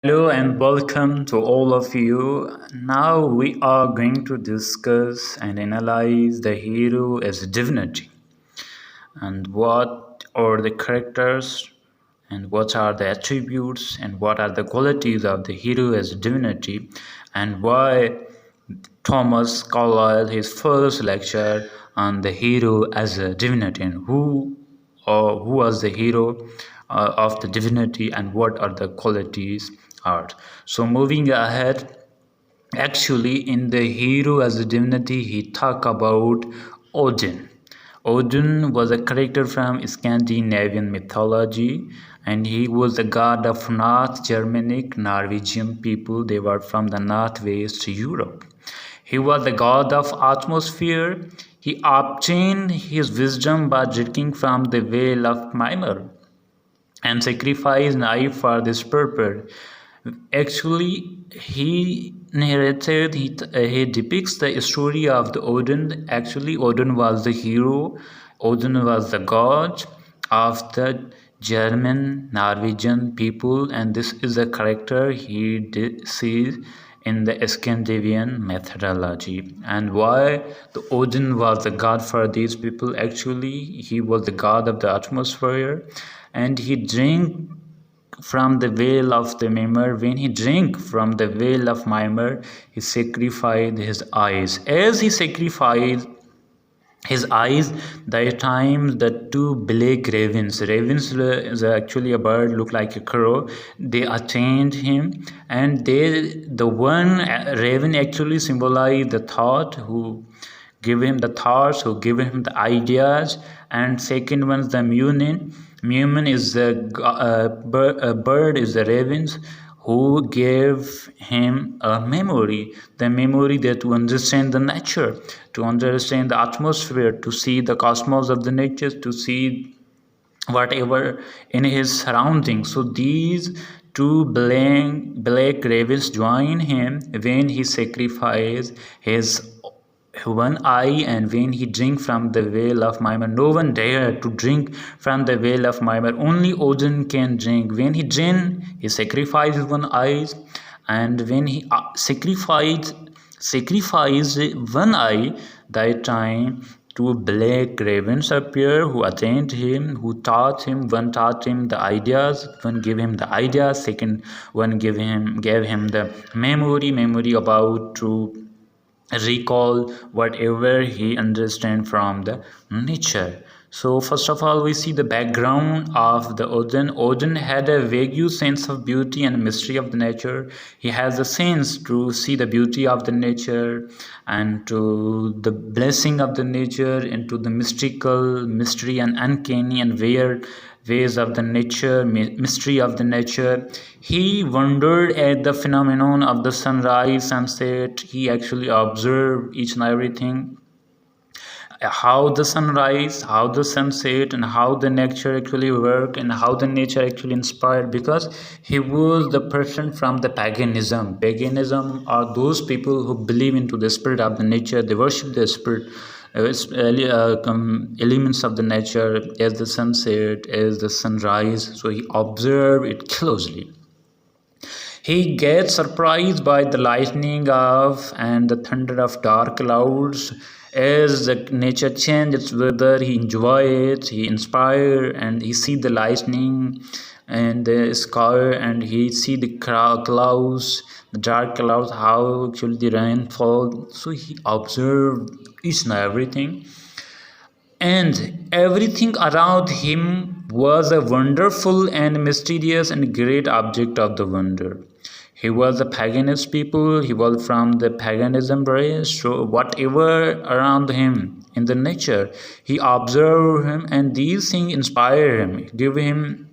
Hello and welcome to all of you. Now we are going to discuss and analyze the hero as divinity and what are the characters and what are the attributes and what are the qualities of the hero as divinity and why Thomas Carlyle his first lecture on the hero as a divinity and who was the hero of the divinity and what are the qualities are. So moving ahead, actually in the hero as a divinity he talk about Odin. Odin was a character from Scandinavian mythology and he was the god of North Germanic Norwegian people. They were from the northwest Europe. He was the god of atmosphere. He obtained his wisdom by drinking from the well of Mimir and sacrificed knife for this purpose. Actually, he depicts the story of the Odin. Actually, Odin was the hero. Odin was the god of the German Norwegian people, and this is a character sees in the Scandinavian methodology. And why the Odin was the god for these people? Actually, he was the god of the atmosphere, and he drank from the well of the Mimir. When he drank from the well of Mimir, he sacrificed his eyes. As he sacrificed his eyes, that time the two black ravens is actually a bird, look like a crow, they attained him, and the one raven actually symbolized the thought, who give him the thoughts, who give him the ideas, and second one's the Mumin is the bird is the ravens who gave him a memory, the memory that to understand the nature, to understand the atmosphere, to see the cosmos of the nature, to see whatever in his surroundings. So these two black ravens join him when he sacrificed his one eye, and when he drink from the well of Mimir. No one dare to drink from the well of Mimir. Only Odin can drink. When he drink, he sacrifices one eye, and when he sacrificed one eye, that time two black ravens appear who attained him, who taught him. One taught him the ideas, one gave him the ideas, second one gave him the memory about to recall whatever he understand from the nature. So first of all, we see the background of the Odin. Odin had a vague sense of beauty and mystery of the nature. He has a sense to see the beauty of the nature and to the blessing of the nature, into the mystical mystery and uncanny and weird ways of the nature, mystery of the nature. He wondered at the phenomenon of the sunrise, sunset. He actually observed each and everything, how the sunrise, how the sunset, and how the nature actually work, and how the nature actually inspired, because he was the person from the paganism are those people who believe into the spirit of the nature. They worship the spirit, elements of the nature, as the sunset, as the sunrise. So he observed it closely. He gets surprised by the lightning of and the thunder of dark clouds. As the nature changes its weather, he enjoys it, he inspires, and he see the lightning and the sky, and he see the clouds, the dark clouds, how actually the rain fall. So he observed each and everything, and everything around him was a wonderful and mysterious and great object of the wonder. He was a paganist people, he was from the paganism race, so whatever around him in the nature, he observed him, and these things inspire him, give him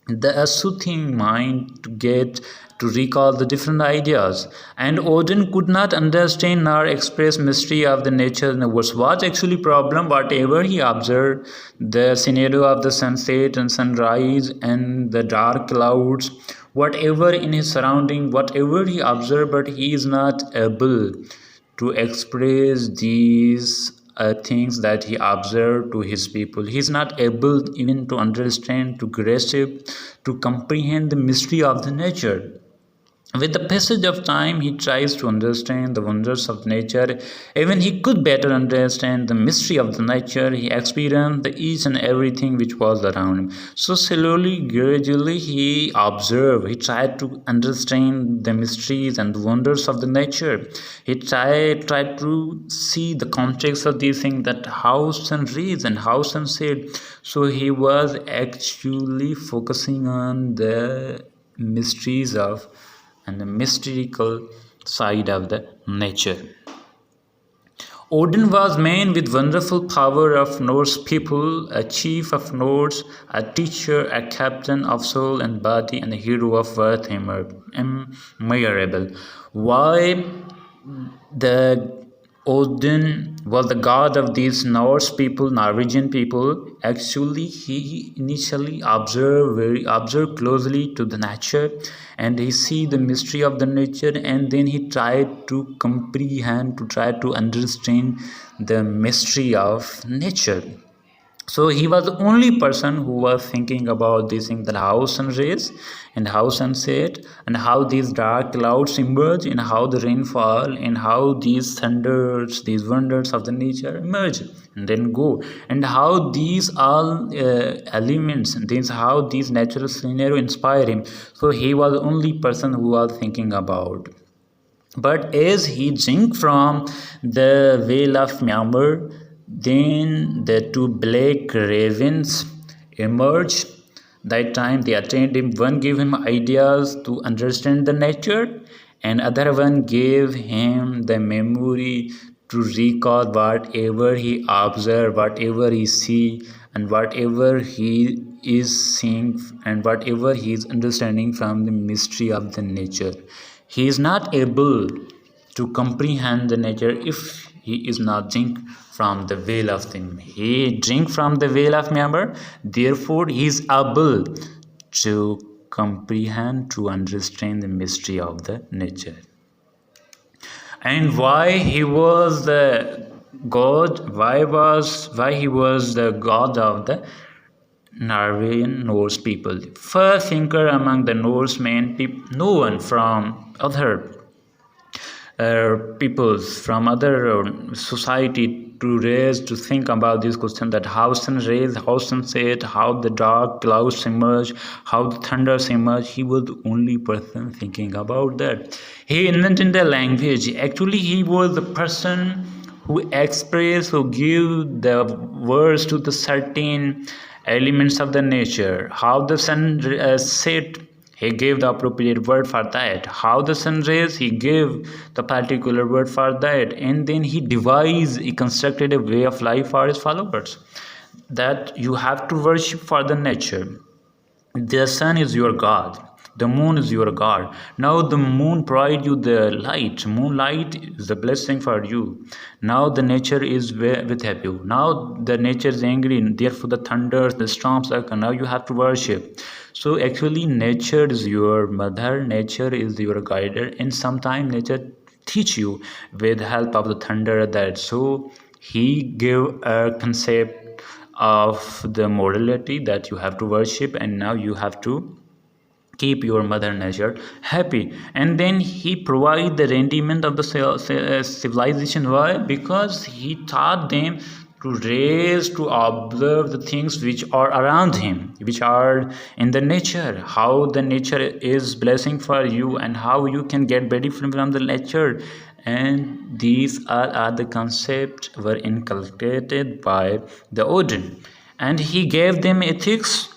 the soothing mind to get to recall the different ideas. And Odin could not understand nor express mystery of the nature and what's actually problem. Whatever he observed, the scenario of the sunset and sunrise and the dark clouds, whatever in his surrounding, whatever he observed, but he is not able to express these things that he observed to his people. He is not able even to understand, to grasp, to comprehend the mystery of the nature. With the passage of time, he tries to understand the wonders of nature. Even he could better understand the mystery of the nature. He experienced the each and everything which was around him. So slowly, gradually, he observed. He tried to understand the mysteries and the wonders of the nature. He tried to see the context of these things, that how sun rays and how sun set. So he was actually focusing on the mysteries of and the mystical side of the nature. Odin was man with wonderful power of Norse people, a chief of Norse, a teacher, a captain of soul and body, and a hero of worth immeasurable. Why the Odin was the god of these Norse people, Norwegian people? Actually, he initially observed closely to the nature, and he see the mystery of the nature, and then he tried to comprehend, to try to understand the mystery of nature. So he was the only person who was thinking about these things, that how sun rays and how sunset and how these dark clouds emerge and how the rainfall and how these thunders, these wonders of the nature emerge and then go, and how these all elements, these how these natural scenario inspire him. So he was the only person who was thinking about. But as he drank from the well of Myanmar, then the two black ravens emerged. That time they attained him. One gave him ideas to understand the nature, and other one gave him the memory to recall whatever he observed, whatever he see, and whatever he is seeing, and whatever he is understanding from the mystery of the nature. He is not able to comprehend the nature if he is not drink from the well of them. He drink from the well of Myanmar, therefore he is able to comprehend, to understand the mystery of the nature. And why he was the god? Why he was the god of the Norwegian Norse people? First thinker among the Norsemen, no one from other peoples, from other society to raise to think about this question, that how sun rays, how sun set, how the dark clouds emerge, how the thunders emerge. He was the only person thinking about that. He invented the language. Actually, he was the person who express, who give the words to the certain elements of the nature. How the sun set, he gave the appropriate word for that. How the sun rays, he gave the particular word for that. And then he devised, he constructed a way of life for his followers, that you have to worship for the nature. The sun is your god, the moon is your god. Now the moon provide you the light. Moonlight is a blessing for you. Now the nature is with you. Now the nature is angry, and therefore the thunders, the storms occur. Now you have to worship. So actually nature is your mother, nature is your guider, and sometimes nature teach you with help of the thunder that. So he gave a concept of the morality, that you have to worship, and now you have to keep your mother nature happy. And then he provide the rendiment of the civilization. Why? Because he taught them to raise, to observe the things which are around him, which are in the nature, how the nature is blessing for you, and how you can get benefit from the nature. And these are the concepts were inculcated by the Odin, and he gave them ethics.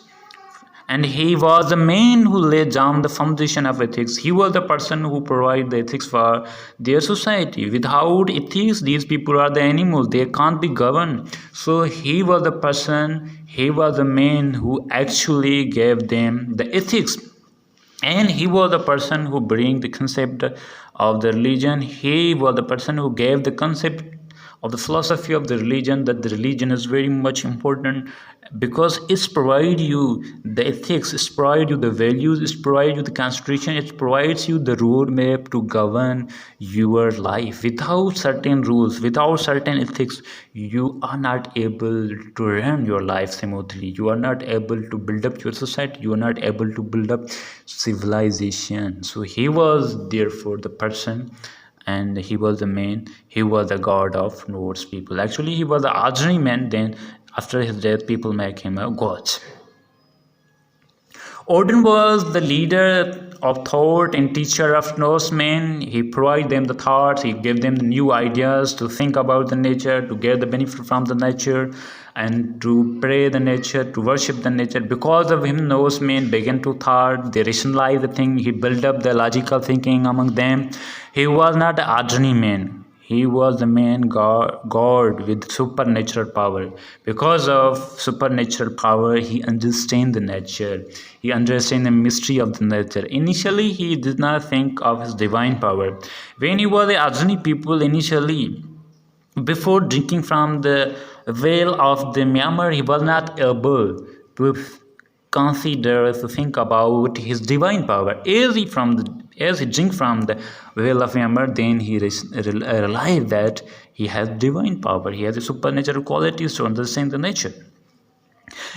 And he was the man who laid down the foundation of ethics. He was the person who provided the ethics for their society. Without ethics, these people are the animals. They can't be governed. So he was the person, he was the man who actually gave them the ethics. And he was the person who bring the concept of the religion. He was the person who gave the concept of the philosophy of the religion, that the religion is very much important because it's provide you the ethics, it's provide you the values, it's provide you the constitution, it provides you the roadmap to govern your life. Without certain rules, without certain ethics, you are not able to run your life smoothly, you are not able to build up your society, you are not able to build up civilization. So he was therefore the person, and he was the man, he was the god of Norse people. Actually, he was the ordinary man, then after his death people make him a god. Odin was the leader of thought and teacher of Norsemen. He provided them the thoughts, he gave them the new ideas to think about the nature, to get the benefit from the nature, and to pray the nature, to worship the nature. Because of him, Norsemen began to thought, they rationalized the thing, he built up the logical thinking among them. He was not an ordinary man. He was the man God with supernatural power. Because of supernatural power, he understands the nature. He understands the mystery of the nature. Initially, he did not think of his divine power. When he was the ordinary people, initially, before drinking from the well of the Myanmar, he was not able to consider, to think about his divine power. As he drank from the well of Myanmar, then he realized that he has divine power, he has the supernatural qualities to understand the nature.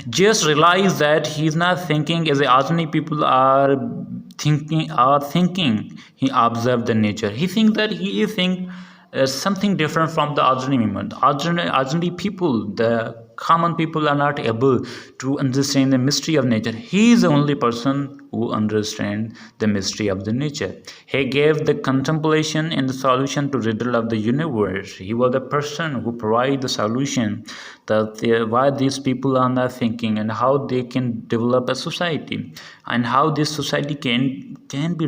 Just realize that he is not thinking as the ordinary people are thinking. He observed the nature. He thinks that he is thinking something different from the ordinary people. Ordinary people, the common people, are not able to understand the mystery of nature. He is the only person who understands the mystery of the nature. He gave the contemplation and the solution to riddle of the universe. He was the person who provided the solution that why these people are not thinking, and how they can develop a society, and how this society can be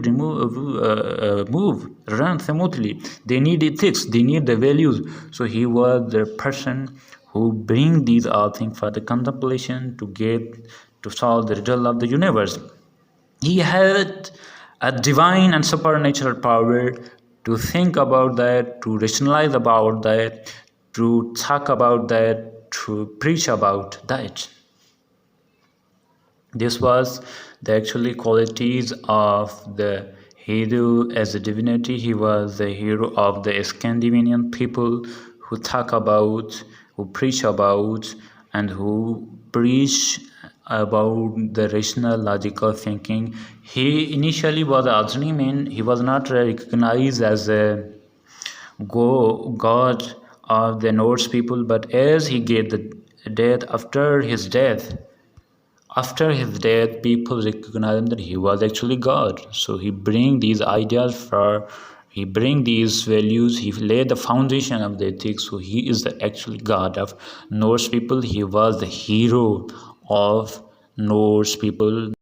run smoothly. They need ethics, they need the values. So he was the person who bring these all things for the contemplation to solve the riddle of the universe. He had a divine and supernatural power to think about that, to rationalize about that, to talk about that, to preach about that. This was the actually qualities of the hero as a divinity. He was the hero of the Scandinavian people who talk about, who preach about, and who preach about the rational logical thinking. He initially was an ordinary man. He was not recognized as a god of the Norse people, but as he gave the death, after his death, people recognized him that he was actually God. So he bring these ideas he bring these values, he laid the foundation of the ethics. So he is the actually God of Norse people. He was the hero of Norse people.